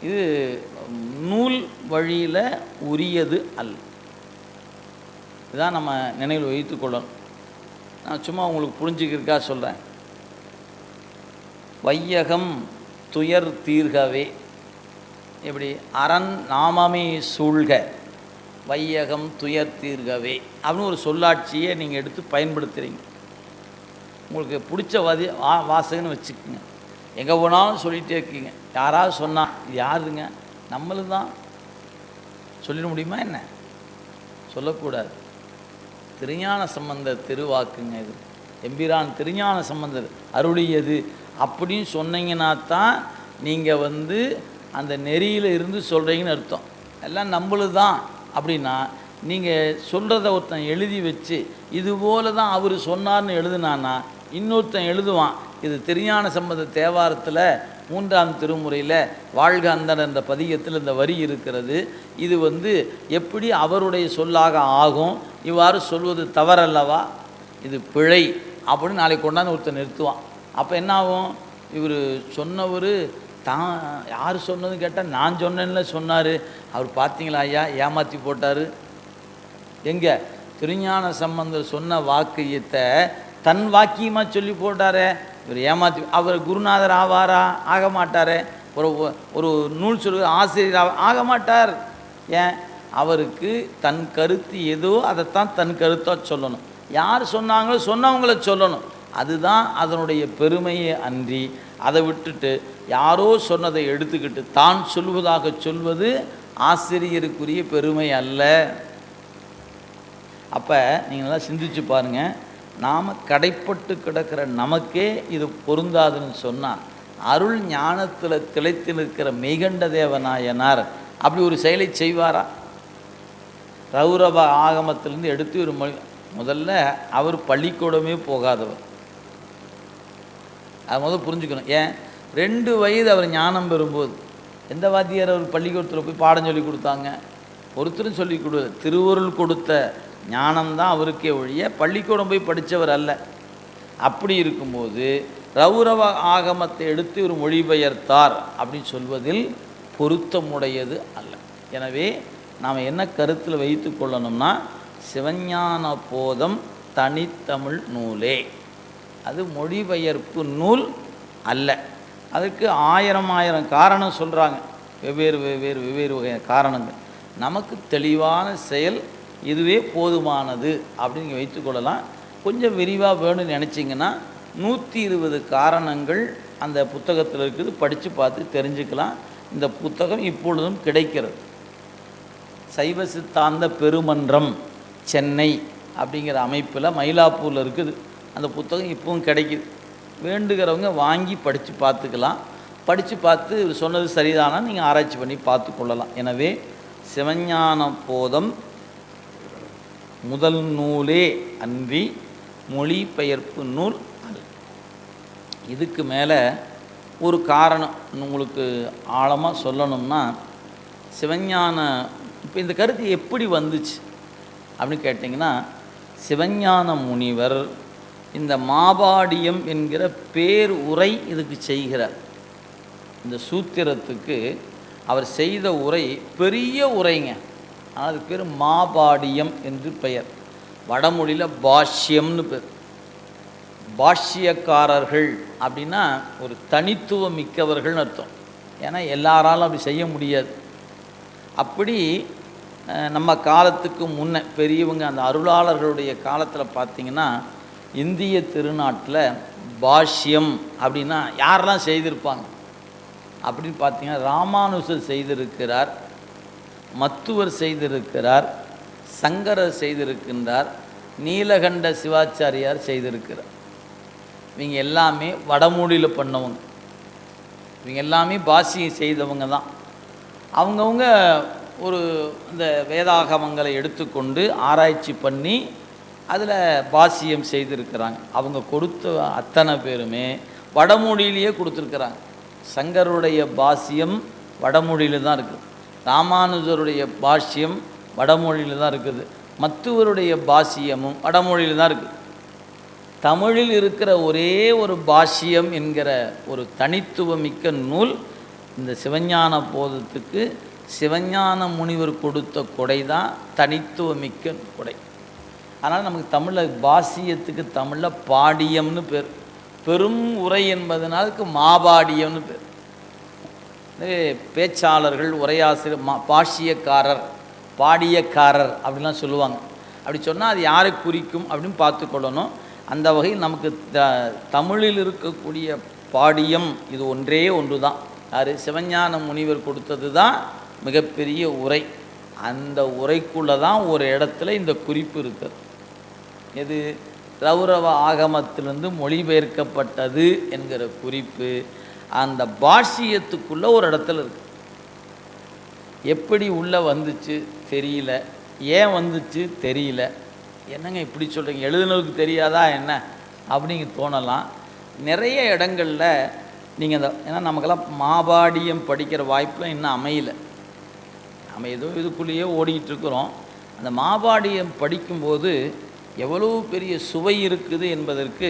இது நூல் வழியில் உரியது அல்ல. இதுதான் நம்ம நினைவில் வைத்து கொள்ளணும். நான் சும்மா உங்களுக்கு புரிஞ்சுக்கிறதுக்காக சொல்கிறேன். வையகம் துயர் தீர்கவே, எப்படி அரண் நாமமே சூழ்க வையகம் துயர் தீர்கவே அப்படின்னு ஒரு சொல்லாட்சியை நீங்கள் எடுத்து பயன்படுத்துகிறீங்க. உங்களுக்கு பிடிச்ச வாசகன்னு வச்சுக்கோங்க. எங்கே போனாலும் சொல்லிகிட்டே இருக்கீங்க. யாராவது சொன்னால் இது யாருங்க, நம்மளும் தான் சொல்லிட முடியுமா என்ன? சொல்லக்கூடாது. திருஞான சம்பந்தர் திருவாக்குங்க இது. எம்பிரான் திருஞான சம்பந்தர் அருளியது அப்படின்னு சொன்னீங்கன்னா தான் நீங்கள் அந்த நெறியில் இருந்து சொல்கிறீங்கன்னு அர்த்தம். எல்லாம் நம்மளும் தான் அப்படின்னா நீங்கள் சொல்கிறத ஒருத்தன் எழுதி வச்சு இதுபோல தான் அவர் சொன்னார்னு எழுதுனான்னா இன்னொருத்தன் எழுதுவான் இது திருஞான சம்பந்த தேவாரத்தில் 3ஆம் திருமுறையில் வாழ்க அந்தன் என்ற பதிகத்தில் இந்த வரி இருக்கிறது, இது எப்படி அவருடைய சொல்லாக ஆகும், இவ்வாறு சொல்வது தவறல்லவா, இது பிழை அப்படின்னு நாளைக்கு கொண்டாந்து ஒருத்தர் நிறுத்துவான். அப்போ என்ன ஆகும்? இவர் சொன்னவர் தான் யார் சொன்னதுன்னு கேட்டால் நான் சொன்னேன்ல சொன்னார், அவர் பார்த்தீங்களா ஐயா ஏமாற்றி போட்டார். எங்கே திருஞான சம்பந்தர் சொன்ன வாக்கியத்தை தன் வாக்கியமாக சொல்லி போட்டாரே, இவர் ஏமாற்றி. அவர் குருநாதர் ஆவாரா? ஆக மாட்டார். ஒரு நூல் சொல்கிற ஆசிரியர் ஆக மாட்டார். ஏன்? அவருக்கு தன் கருத்து ஏதோ அதைத்தான் தன் கருத்தாக சொல்லணும். யார் சொன்னாங்களோ சொன்னவங்கள சொல்லணும். அதுதான் அதனுடைய பெருமையே அன்றி அதை விட்டுட்டு யாரோ சொன்னதை எடுத்துக்கிட்டு தான் சொல்வதாக சொல்வது ஆசிரியருக்குரிய பெருமை அல்ல. அப்போ நீங்களாம் சிந்திச்சு பாருங்கள். நாம் கடைப்பட்டு கிடக்கிற நமக்கே இது பொருந்தாதுன்னு சொன்னால் அருள் ஞானத்தில் திளைத்து நிற்கிற மெய்கண்ட தேவநாயனார் அப்படி ஒரு செயலை செய்வாரா? ரௌரவ ஆகமத்திலேருந்து எடுத்து ஒரு முதல்ல அவர் பள்ளிக்கூடமே போகாதவர். அது முதல் புரிஞ்சுக்கணும். ஏன் 2 வயது அவர் ஞானம் பெறும்போது எந்த வாத்தியார் அவர் பள்ளிக்கூடத்தில் போய் பாடம் சொல்லி கொடுத்தாங்க? ஒருத்தரும் சொல்லி கொடு. திருவருள் கொடுத்த ஞானம்தான் அவருக்கே ஒழிய பள்ளிக்கூடம் போய் படித்தவர் அல்ல. அப்படி இருக்கும்போது ரௌரவ ஆகமத்தை எடுத்து ஒரு மொழிபெயர்த்தார் அப்படின்னு சொல்வதில் பொருத்தமுடையது அல்ல. எனவே நாம் என்ன கருத்தில் வைத்து கொள்ளணும்னா சிவஞான போதம் தனித்தமிழ் நூலே, அது மொழிபெயர்ப்பு நூல் அல்ல. அதுக்கு 1000 காரணம் சொல்கிறாங்க. வெவ்வேறு வகை காரணங்கள். நமக்கு தெளிவான செயல் இதுவே போதுமானது அப்படின்னு வைத்துக்கொள்ளலாம். கொஞ்சம் விரிவாக வேணும்னு நினச்சிங்கன்னா 120 காரணங்கள் அந்த புத்தகத்தில் இருக்குது. படித்து பார்த்து தெரிஞ்சுக்கலாம். இந்த புத்தகம் இப்பொழுதும் கிடைக்கிறது. சைவ சித்தாந்த பெருமன்றம் சென்னை அப்படிங்கிற அமைப்பில் மயிலாப்பூரில் இருக்குது. அந்த புத்தகம் இப்பவும் கிடைக்குது. வேண்டுகிறவங்க வாங்கி படித்து பார்த்துக்கலாம். படித்து பார்த்து சொன்னது சரிதானா நீங்கள் ஆராய்ச்சி பண்ணி பார்த்து கொள்ளலாம். எனவே சிவஞான போதம் முதல் நூலே அன்றி மொழிபெயர்ப்பு நூல் அல்ல. இதுக்கு மேலே ஒரு காரணம் உங்களுக்கு ஆழமாக சொல்லணும்னா சிவஞான இப்போ இந்த கருத்து எப்படி வந்துச்சு அப்படின்னு கேட்டிங்கன்னா சிவஞான முனிவர் இந்த மாபாடியம் என்கிற பேர் உரை இதுக்கு செய்கிறார். இந்த சூத்திரத்துக்கு அவர் செய்த உரை பெரிய உரைங்க. ஆனால் அதுக்கு பேர் மாபாடியம் என்று பெயர். வடமொழியில் பாஷ்யம்னு பேர். பாஷ்யக்காரர்கள் அப்படின்னா ஒரு தனித்துவம் மிக்கவர்கள்னு அர்த்தம். ஏன்னா எல்லாராலும் அப்படி செய்ய முடியாது. அப்படி நம்ம காலத்துக்கு முன்ன பெரியவங்க அந்த அருளாளர்களுடைய காலத்தில் பார்த்திங்கன்னா இந்திய திருநாட்டில் பாஷ்யம் அப்படின்னா யாரெல்லாம் செய்திருப்பாங்க அப்படின்னு பார்த்திங்கன்னா ராமானுஜர் செய்திருக்கிறார், மத்துவர் செய்திருக்கிறார், சங்கரர் செய்திருக்கின்றார், நீலகண்ட சிவாச்சாரியார் செய்திருக்கிறார். இவங்க எல்லாமே வடமொழியில் பண்ணவங்க. இவங்க எல்லாமே பாஷ்யம் செய்தவங்க தான். அவங்கவுங்க ஒரு இந்த வேதாகமங்களை எடுத்துக்கொண்டு ஆராய்ச்சி பண்ணி அதில் பாஷ்யம் செய்திருக்கிறாங்க. அவங்க கொடுத்த அத்தனை பேருமே வடமொழியிலேயே கொடுத்துருக்குறாங்க. சங்கருடைய பாஷ்யம் வடமொழியில் தான் இருக்குது. ராமானுஜருடைய பாஷ்யம் வடமொழியில் தான் இருக்குது. மத்துவருடைய பாஷ்யமும் வடமொழியில் தான் இருக்குது. தமிழில் இருக்கிற ஒரே ஒரு பாஷ்யம் என்கிற ஒரு தனித்துவமிக்க நூல் இந்த சிவஞான போதத்துக்கு சிவஞான முனிவர் கொடுத்த கொடை தான் தனித்துவமிக்க கொடை. அதனால் நமக்கு தமிழில் பாசியத்துக்கு தமிழில் பாடியம்னு பேர், பெரும் உரை என்பதனாலுக்கு மாபாடியம்னு பேர். பேச்சாளர்கள், உரையாசிரியர், பாஷியக்காரர், பாடியக்காரர் அப்படின்லாம் சொல்லுவாங்க. அப்படி சொன்னால் அது யாரை குறிக்கும் அப்படின்னு பார்த்துக்கொள்ளணும். அந்த வகையில் நமக்கு தமிழில் இருக்கக்கூடிய பாடியம் இது ஒன்றே ஒன்று தான். யார்? சிவஞான முனிவர் கொடுத்தது தான் மிகப்பெரிய உரை. அந்த உரைக்குள்ளே தான் ஒரு இடத்துல இந்த குறிப்பு இருக்குது. எது? ரௌரவ ஆகமத்திலிருந்து மொழிபெயர்க்கப்பட்டது என்கிற குறிப்பு அந்த பாஷ்யத்துக்குள்ளே ஒரு இடத்துல இருக்கு. எப்படி உள்ளே வந்துச்சு தெரியல, ஏன் வந்துச்சு தெரியல. என்னங்க இப்படி சொல்கிறீங்க, எழுதுனதுக்கு தெரியாதா என்ன அப்படிங்க தோணலாம். நிறைய இடங்களில் நீங்கள் ஏன்னா நமக்கெல்லாம் மாபாடியம் படிக்கிற வாய்ப்புலாம் இன்னும் அமையலை. நம்ம ஏதோ இதுக்குள்ளேயே ஓடிக்கிட்டு இருக்கிறோம். அந்த மாபாடியம் படிக்கும்போது எவ்வளோ பெரிய சுவை இருக்குது என்பதற்கு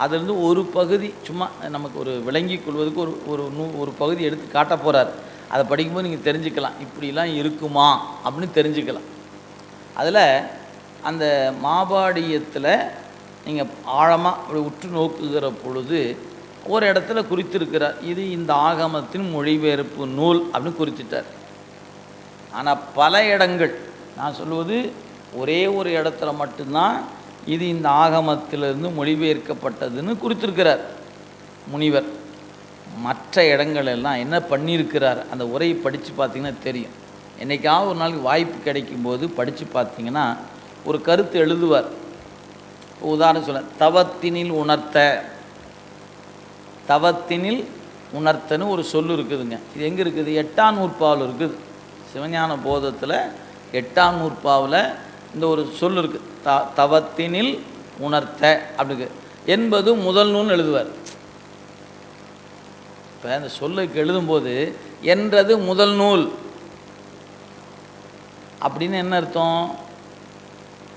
அதிலிருந்து ஒரு பகுதி சும்மா நமக்கு ஒரு விளங்கி கொள்வதற்கு ஒரு பகுதி எடுத்து காட்ட போகிறார். அதை படிக்கும்போது நீங்கள் தெரிஞ்சுக்கலாம், இப்படிலாம் இருக்குமா அப்படின்னு தெரிஞ்சுக்கலாம். அதில் அந்த மாபாடியத்தில் நீங்கள் ஆழமாக அப்படி உற்று நோக்குகிற பொழுது ஒரு இடத்துல குறித்திருக்கிறார், இது இந்த ஆகமத்தின் மொழிபெயர்ப்பு நூல் அப்படின்னு குறிச்சிட்டார். ஆனால் பல இடங்கள், நான் சொல்வது ஒரே ஒரு இடத்துல மட்டும்தான் இது இந்த ஆகமத்திலிருந்து மொழிபெயர்க்கப்பட்டதுன்னு குறித்திருக்கிறார் முனிவர். மற்ற இடங்கள் எல்லாம் என்ன பண்ணியிருக்கிறார், அந்த உரையை படித்து பார்த்திங்கன்னா தெரியும். என்றைக்காவது ஒரு நாளைக்கு வாய்ப்பு கிடைக்கும்போது படித்து பார்த்திங்கன்னா ஒரு கருத்து எழுதுவார். உதாரணம் சொல்ல, தவத்தினில் உணர்த்த, தவத்தினில் உணர்த்தன்னு ஒரு சொல் இருக்குதுங்க. இது எங்கே இருக்குது? 8ஆம் நூற்பாவில் இருக்குது. சிவஞான போதத்தில் 8ஆம் நூற்பாவில் இந்த ஒரு சொல் இருக்குது, தவத்தினில் உணர்த்த அப்படிங்க என்பது முதல் நூல் எழுதுவார். இப்போ அந்த சொல்லுக்கு எழுதும்போது என்றது முதல் நூல் அப்படின்னு என்ன அர்த்தம்?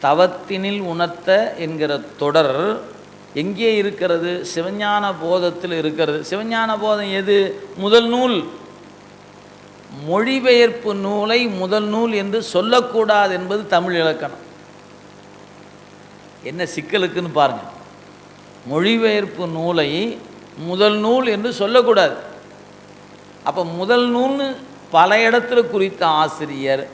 தவத்தினில் உணர்த்த என்கிற தொடர் எங்கே இருக்கிறது? சிவஞான போதத்தில் இருக்கிறது. சிவஞான போதம் எது? முதல் நூல். மொழிபெயர்ப்பு நூலை முதல் நூல் என்று சொல்லக்கூடாது என்பது தமிழ் இலக்கணம். என்ன சிக்கலுக்குன்னு பாருங்கள். மொழிபெயர்ப்பு நூலை முதல் நூல் என்று சொல்லக்கூடாது. அப்போ முதல் நூல்னு பல இடத்துல குறித்த ஆசிரியர்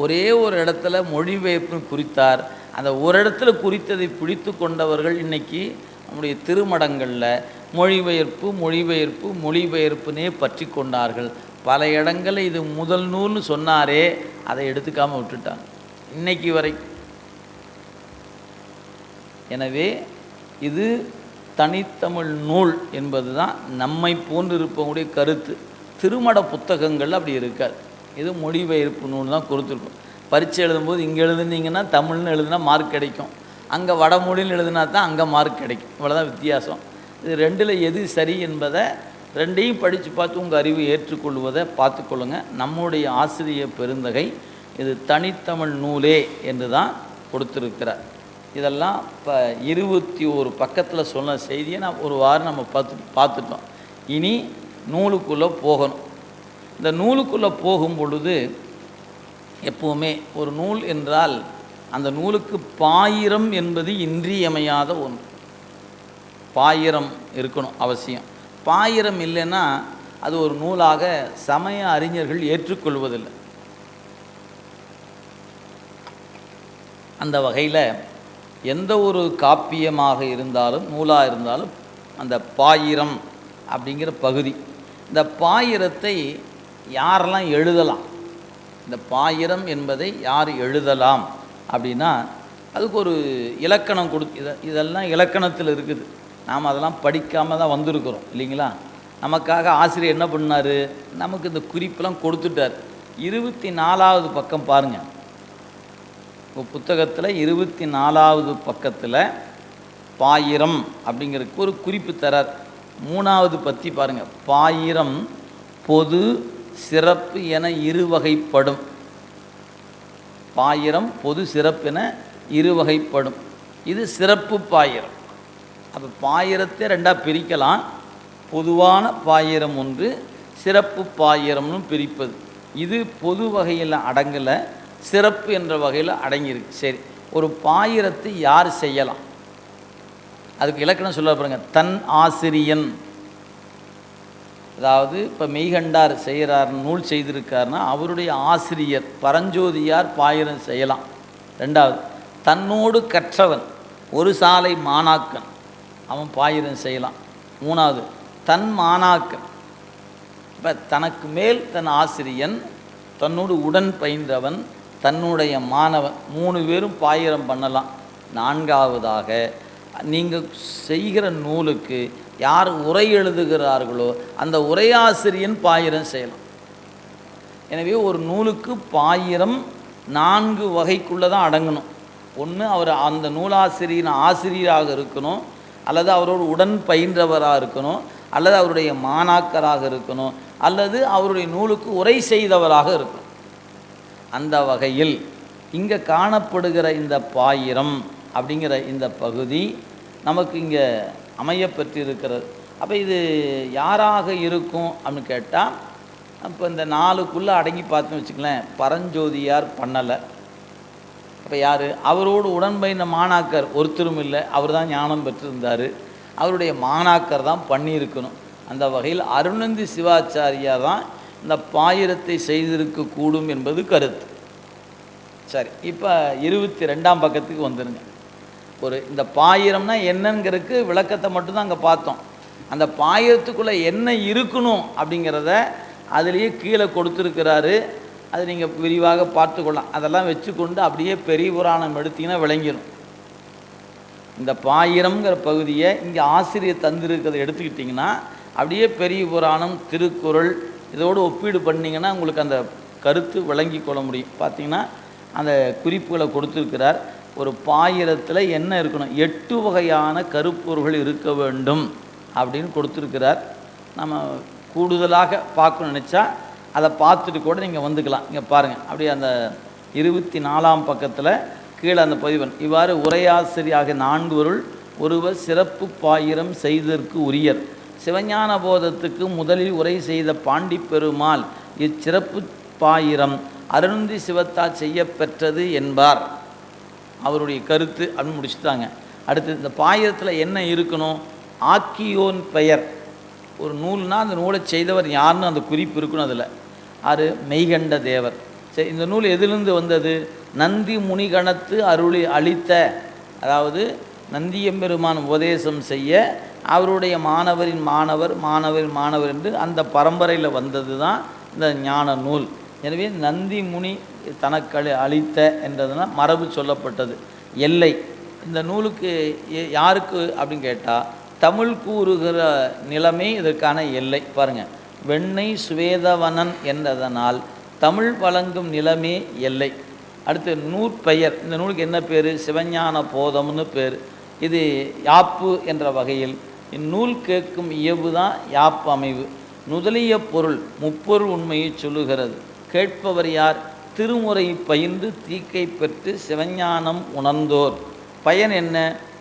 ஒரே ஒரு இடத்துல மொழிபெயர்ப்பு குறித்தார். அந்த ஒரு இடத்துல குறித்ததை பிடித்து கொண்டவர்கள் இன்றைக்கி நம்முடைய திருமடங்களில் மொழிபெயர்ப்பு மொழிபெயர்ப்பு மொழிபெயர்ப்புனே பற்றி கொண்டார்கள். பல இடங்களில் இது முதல் நூல்னு சொன்னாரே, அதை எடுத்துக்காமல் விட்டுட்டாங்க இன்னைக்கு வரைக்கும். எனவே இது தனித்தமிழ் நூல் என்பது தான் நம்மை போன்று இருப்பவங்களுடைய கருத்து. திருமட புத்தகங்கள் அப்படி இருக்காது. இது மொழிபெயர்ப்பு நூல் தான் கொடுத்துருக்கோம். பரீட்சை எழுதும்போது இங்கே எழுதுனீங்கன்னா தமிழ்னு எழுதுனா மார்க் கிடைக்கும், அங்கே வடமொழின்னு எழுதுனா தான் அங்கே மார்க் கிடைக்கும். இவ்வளோதான் வித்தியாசம். இது ரெண்டில் எது சரி என்பதை ரெண்டையும் படித்து பார்த்து உங்கள் அறிவு ஏற்றுக்கொள்வதை பார்த்துக்கொள்ளுங்கள். நம்முடைய ஆசிரியர் பெருந்தகை இது தனித்தமிழ் நூலே என்று தான் கொடுத்துருக்கிறார். இதெல்லாம் இப்போ 21 பக்கத்தில் சொன்ன செய்தியை நான் ஒரு வாரம் நம்ம பார்த்துட்டோம். இனி நூலுக்குள்ளே போகணும். இந்த நூலுக்குள்ளே போகும் பொழுது எப்போவுமே ஒரு நூல் என்றால் அந்த நூலுக்கு பாயிரம் என்பது இன்றியமையாத ஒன்று. பாயிரம் இருக்கணும் அவசியம். பாயிரம் இல்லைன்னா அது ஒரு நூலாக சமய அறிஞர்கள் ஏற்றுக்கொள்வதில்லை. அந்த வகையில் எந்த ஒரு காப்பியமாக இருந்தாலும் நூலாக இருந்தாலும் அந்த பாயிரம் அப்படிங்கிற பகுதி, இந்த பாயிரத்தை யாரெல்லாம் எழுதலாம், இந்த பாயிரம் என்பதை யார் எழுதலாம் அப்படின்னா அதுக்கு ஒரு இலக்கணம் இதெல்லாம் இலக்கணத்தில் இருக்குது. நாம் அதெல்லாம் படிக்காமல் தான் வந்திருக்கிறோம் இல்லைங்களா. நமக்காக ஆசிரியர் என்ன பண்ணார், நமக்கு இந்த குறிப்பெல்லாம் கொடுத்துட்டார். 24வது பக்கம் பாருங்கள். இப்போ புத்தகத்தில் 24வது பக்கத்தில் பாயிரம் அப்படிங்கிறதுக்கு ஒரு குறிப்பு தரார். 3வது பத்தி பாருங்கள். பாயிரம் பொது சிறப்பு என இருவகைப்படும். பாயிரம் பொது சிறப்பு என இருவகைப்படும். இது சிறப்பு பாயிரம். அப்போ பாயிரத்தை ரெண்டாக பிரிக்கலாம். பொதுவான பாயிரம் ஒன்று, சிறப்பு பாயிரம்னு பிரிப்பது. இது பொது வகையில் அடங்கலை, சிறப்பு என்ற வகையில் அடங்கியிருக்கு. சரி, ஒரு பாயிரத்தை யார் செய்யலாம்? அதுக்கு இலக்கணம் சொல்ல பாருங்க. தன் ஆசிரியன், அதாவது இப்போ மெய்கண்டார் செய்கிறார், நூல் செய்திருக்காருன்னா அவருடைய ஆசிரியர் பரஞ்சோதியார் பாயிரம் செய்யலாம். ரெண்டாவது, தன்னோடு கற்றவன் ஒரு சாலை மாணாக்கன் அவன் பாயிரம் செய்யலாம். மூணாவது, தன் மாணாக்கன், இப்போ தனக்கு மேல் தன் ஆசிரியன், தன்னோடு உடன் பயின்றவன், தன்னுடைய மாணவன், 3 பேரும் பாயிரம் பண்ணலாம். நான்காவதாக, நீங்கள் செய்கிற நூலுக்கு யார் உரை எழுதுகிறார்களோ அந்த உரையாசிரியன் பாயிரம் செய்யலாம். எனவே ஒரு நூலுக்கு பாயிரம் 4 வகைக்குள்ளே தான் அடங்கணும். ஒன்று, அவர் அந்த நூலாசிரியரின் ஆசிரியராக இருக்கணும், அல்லது அவரோடு உடன் பயின்றவராக இருக்கணும், அல்லது அவருடைய மாணாக்கராக இருக்கணும், அல்லது அவருடைய நூலுக்கு உரை செய்தவராக இருக்கணும். அந்த வகையில் இங்கே காணப்படுகிற இந்த பாயிரம் அப்படிங்கிற இந்த பகுதி நமக்கு இங்கே அமையப்பெற்றிருக்கிறது. அப்போ இது யாராக இருக்கும் அப்படின்னு கேட்டால், அப்போ இந்த 4க்குள்ளே அடங்கி பார்த்துன்னு வச்சுக்கலேன். பரஞ்சோதியார் பண்ணலை. அப்போ யார்? அவரோடு உடன்பயின்ற மாணாக்கர் ஒருத்தரும் இல்லை, அவர் தான் ஞானம் பெற்றிருந்தார், அவருடைய மாணாக்கர் தான் பண்ணியிருக்கணும். அந்த வகையில் அருணந்தி சிவாச்சாரியார் தான் இந்த பாயிரத்தை செய்திருக்கக்கூடும் என்பது கருத்து. சரி, இப்போ 22ஆம் பக்கத்துக்கு வந்துடுங்க. இந்த பாயிரம்னா என்னங்கிறதுக்கு விளக்கத்தை மட்டும்தான் அங்கே பார்த்தோம். அந்த பாயிரத்துக்குள்ளே என்ன இருக்கணும் அப்படிங்கிறத அதுலேயே கீழே கொடுத்துருக்கிறாரு. அது நீங்கள் விரிவாக பார்த்துக்கொள்ளலாம். அதெல்லாம் வச்சுக்கொண்டு அப்படியே பெரிய புராணம் எடுத்தீங்கன்னா விளங்கிடும். இந்த பாயிரம்ங்கிற பகுதியை இங்கே ஆசிரியர் தந்திருக்கிறத எடுத்துக்கிட்டிங்கன்னா அப்படியே பெரிய புராணம், திருக்குறள் இதோடு ஒப்பீடு பண்ணிங்கன்னா உங்களுக்கு அந்த கருத்து விளங்கி கொள்ள முடியும். பார்த்திங்கன்னா அந்த குறிப்புகளை கொடுத்துருக்கிறார். ஒரு பாயிரத்தில் என்ன இருக்கணும்? 8 வகையான கருப்பொருள்கள் இருக்க வேண்டும் அப்படின்னு கொடுத்துருக்கிறார். நம்ம கூடுதலாக பார்க்கணும்னு நினச்சா அதை பார்த்துட்டு கூட நீங்கள் வந்துக்கலாம். இங்கே பாருங்கள், அப்படியே அந்த 24ஆம் பக்கத்தில் கீழே அந்த பதிவன் இவ்வாறு உரையாசிரியாக 4 ஒருவர் சிறப்பு பாயிரம் செய்தற்கு உரியர். சிவஞான போதத்துக்கு முதலில் உரை செய்த பாண்டி பெருமாள் இச்சிறப்பு பாயிரம் அருணந்தி சிவத்தால் செய்யப்பெற்றது என்பார். அவருடைய கருத்து அப்படின்னு முடிச்சுட்டாங்க. அடுத்து, இந்த பாயிரத்தில் என்ன இருக்கணும்? ஆக்கியோன் பெயர். ஒரு நூல்னால் அந்த நூலை செய்தவர் யாருன்னு அந்த குறிப்பு இருக்கணும். அதில் ஆறு மெய்கண்ட தேவர். சரி, இந்த நூல் எதிலிருந்து வந்தது? நந்தி முனிகணத்து அருளி அளித்த, அதாவது நந்தியம்பெருமான் உபதேசம் செய்ய அவருடைய மாணவரின் மாணவர் மாணவரின் மாணவர் என்று அந்த பரம்பரையில் வந்தது தான் இந்த ஞான நூல். எனவே நந்தி முனி தனக்கு அளித்த என்றதுனால் மரபு சொல்லப்பட்டது. எல்லை இந்த நூலுக்கு யாருக்கு அப்படின்னு கேட்டால், தமிழ் கூறுகிற நிலைமை இதற்கான எல்லை. பாருங்கள், வெண்ணை சுவேதவனன் என்றதனால் தமிழ் வழங்கும் நிலைமே எல்லை. அடுத்து நூற்பெயர். இந்த நூலுக்கு என்ன பேர்? சிவஞான போதம்னு பேர். இது யாப்பு என்ற வகையில் இந்நூல் கேட்கும் இயல்பு தான் யாப்பு அமைவு. நுதலிய பொருள் முப்பொருள் உண்மையை சொல்லுகிறது. கேட்பவர் யார்? திருமுறை பயின்று தீக்கை பெற்று சிவஞானம் உணர்ந்தோர். பயன் என்ன?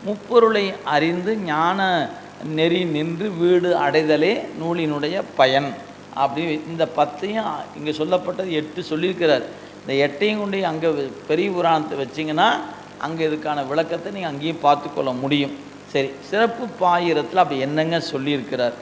முப்பொருளை அறிந்து ஞான நெறி நின்று வீடு அடைதலே நூலினுடைய பயன். அப்படி இந்த 10ஐயும் இங்கே சொல்லப்பட்டது 8 சொல்லியிருக்கிறார். இந்த 8ஐயும் கொண்டு அங்கே பெரிய புராணத்தை வச்சிங்கன்னா அங்கே இதுக்கான விளக்கத்தை நீங்கள் அங்கேயும் பார்த்துக்கொள்ள முடியும். சரி, சிறப்பு பாயிரத்தில் அப்படி என்னங்க சொல்லியிருக்கிறார்?